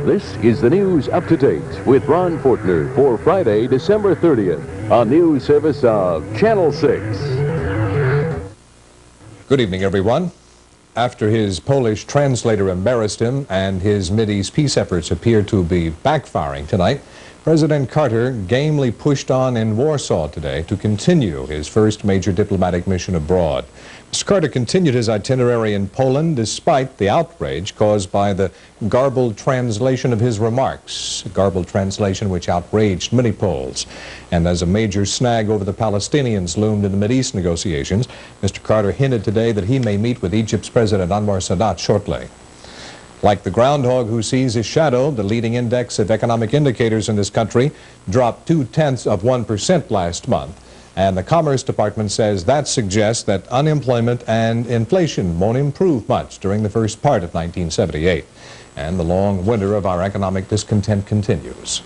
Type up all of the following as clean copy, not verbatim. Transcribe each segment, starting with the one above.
This is the News Up to Date with Ron Fortner for Friday, December 30th, on news service of Channel 6. Good evening, everyone. After his Polish translator embarrassed him and his Mideast peace efforts appear to be backfiring tonight, President Carter gamely pushed on in Warsaw today to continue his first major diplomatic mission abroad. Mr. Carter continued his itinerary in Poland despite the outrage caused by the garbled translation of his remarks, a garbled translation which outraged many Poles. And as a major snag over the Palestinians loomed in the Mideast negotiations, Mr. Carter hinted today that he may meet with Egypt's President Anwar Sadat shortly. Like the groundhog who sees his shadow, the leading index of economic indicators in this country dropped 0.2% last month. And the Commerce Department says that suggests that unemployment and inflation won't improve much during the first part of 1978. And the long winter of our economic discontent continues.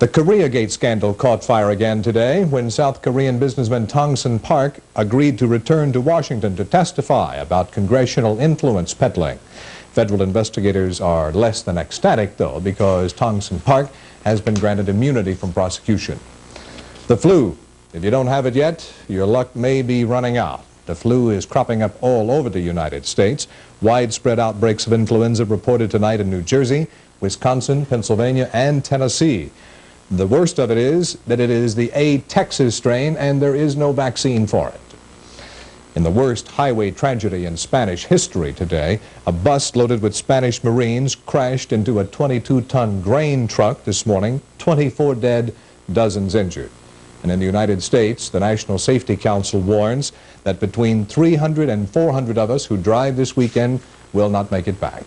The Koreagate scandal caught fire again today when South Korean businessman Tongson Park agreed to return to Washington to testify about congressional influence peddling. Federal investigators are less than ecstatic, though, because Tongson Park has been granted immunity from prosecution. The flu. If you don't have it yet, your luck may be running out. The flu is cropping up all over the United States. Widespread outbreaks of influenza reported tonight in New Jersey, Wisconsin, Pennsylvania, and Tennessee. The worst of it is that it is the A-Texas strain, and there is no vaccine for it. In the worst highway tragedy in Spanish history today, a bus loaded with Spanish Marines crashed into a 22-ton grain truck this morning, 24 dead, dozens injured. And in the United States, the National Safety Council warns that between 300 and 400 of us who drive this weekend will not make it back.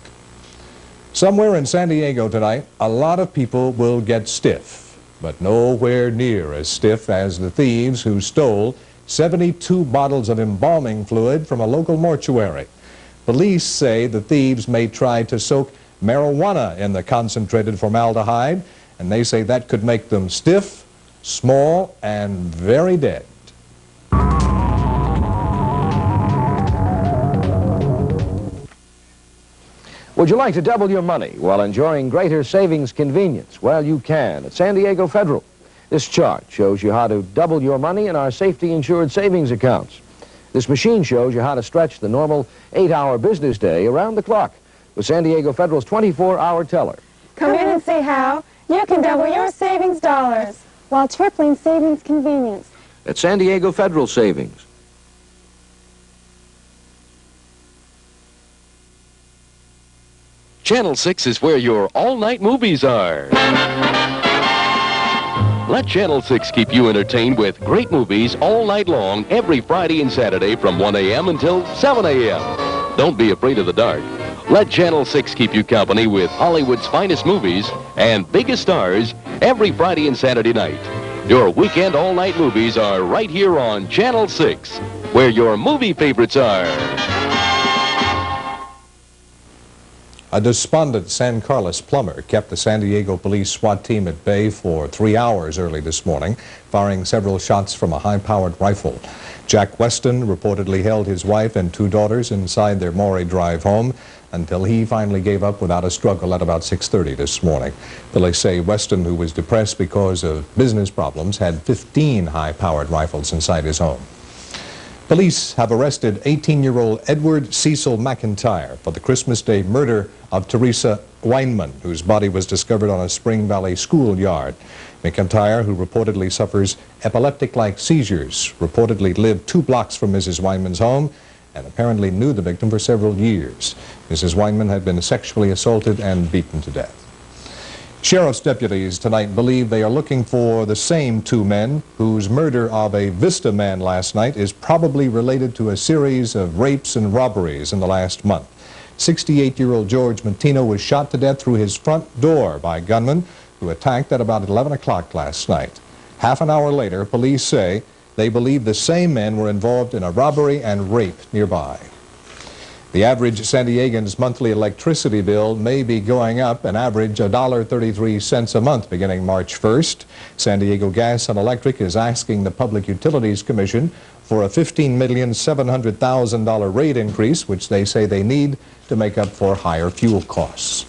Somewhere in San Diego tonight, a lot of people will get stiff, but nowhere near as stiff as the thieves who stole 72 bottles of embalming fluid from a local mortuary. Police say the thieves may try to soak marijuana in the concentrated formaldehyde, and they say that could make them stiff, small, and very dead. Would you like to double your money while enjoying greater savings convenience? Well, you can at San Diego Federal. This chart shows you how to double your money in our safety-insured savings accounts. This machine shows you how to stretch the normal 8-hour business day around the clock with San Diego Federal's 24-hour teller. Come in and see how you can double your savings dollars while tripling savings convenience. At San Diego Federal Savings. Channel 6 is where your all-night movies are. Let Channel 6 keep you entertained with great movies all night long, every Friday and Saturday from 1 a.m. until 7 a.m. Don't be afraid of the dark. Let Channel 6 keep you company with Hollywood's finest movies and biggest stars every Friday and Saturday night. Your weekend all-night movies are right here on Channel 6, where your movie favorites are. A despondent San Carlos plumber kept the San Diego police SWAT team at bay for 3 hours early this morning, firing several shots from a high-powered rifle. Jack Weston reportedly held his wife and 2 daughters inside their Morey Drive home until he finally gave up without a struggle at about 6:30 this morning. Police say Weston, who was depressed because of business problems, had 15 high-powered rifles inside his home. Police have arrested 18-year-old Edward Cecil McIntyre for the Christmas Day murder of Teresa Weinman, whose body was discovered on a Spring Valley schoolyard. McIntyre, who reportedly suffers epileptic-like seizures, reportedly lived 2 blocks from Mrs. Weinman's home and apparently knew the victim for several years. Mrs. Weinman had been sexually assaulted and beaten to death. Sheriff's deputies tonight believe they are looking for the same 2 men whose murder of a Vista man last night is probably related to a series of rapes and robberies in the last month. 68-year-old George Matino was shot to death through his front door by gunmen who attacked at about 11 o'clock last night. Half an hour later, police say they believe the same men were involved in a robbery and rape nearby. The average San Diegan's monthly electricity bill may be going up an average $1.33 a month beginning March 1st. San Diego Gas and Electric is asking the Public Utilities Commission for a $15,700,000 rate increase, which they say they need to make up for higher fuel costs.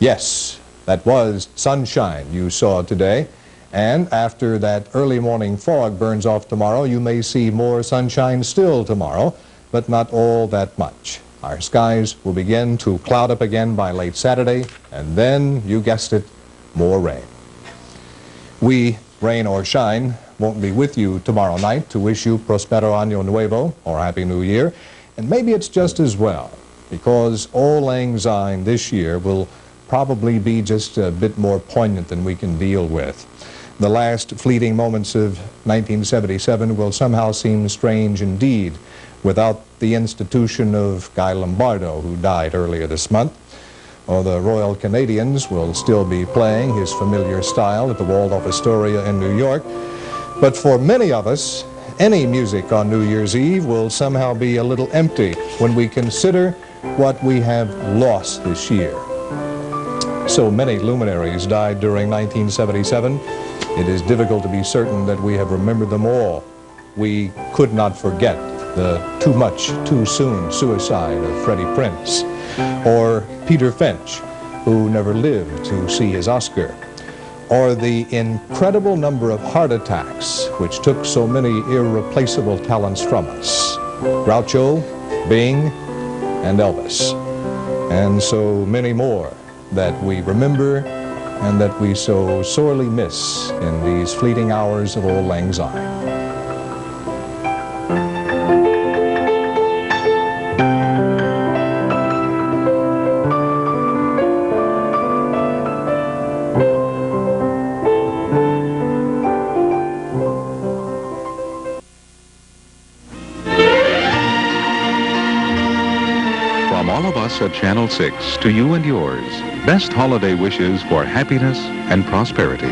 Yes, That was sunshine you saw today. And after that early morning fog burns off tomorrow, you may see more sunshine still tomorrow, but not all that much. Our skies will begin to cloud up again by late Saturday, and then, you guessed it, more rain. We, rain or shine, won't be with you tomorrow night to wish you Prospero Año Nuevo, or Happy New Year, and maybe it's just as well, because Auld Lang Syne this year will probably be just a bit more poignant than we can deal with. The last fleeting moments of 1977 will somehow seem strange indeed without the institution of Guy Lombardo, who died earlier this month. Or the Royal Canadians will still be playing his familiar style at the Waldorf Astoria in New York. But for many of us, any music on New Year's Eve will somehow be a little empty when we consider what we have lost this year. So many luminaries died during 1977. It is difficult to be certain that we have remembered them all. We could not forget the too much, too soon suicide of Freddie Prinze, or Peter Finch, who never lived to see his Oscar, or the incredible number of heart attacks which took so many irreplaceable talents from us. Groucho, Bing, and Elvis, and so many more that we remember and that we so sorely miss in these fleeting hours of Auld Lang Syne. From all of us at Channel 6 to you and yours, best holiday wishes for happiness and prosperity.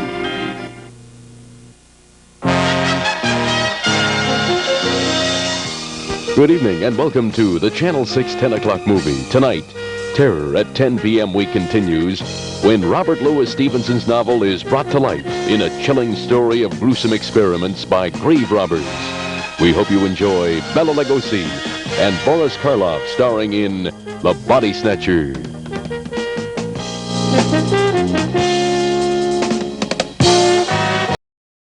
Good evening and welcome to the Channel 6 10 o'clock movie. Tonight, Terror at 10 p.m. week continues when Robert Louis Stevenson's novel is brought to life in a chilling story of gruesome experiments by grave robbers. We hope you enjoy Bela Lugosi and Boris Karloff starring in The Body Snatcher.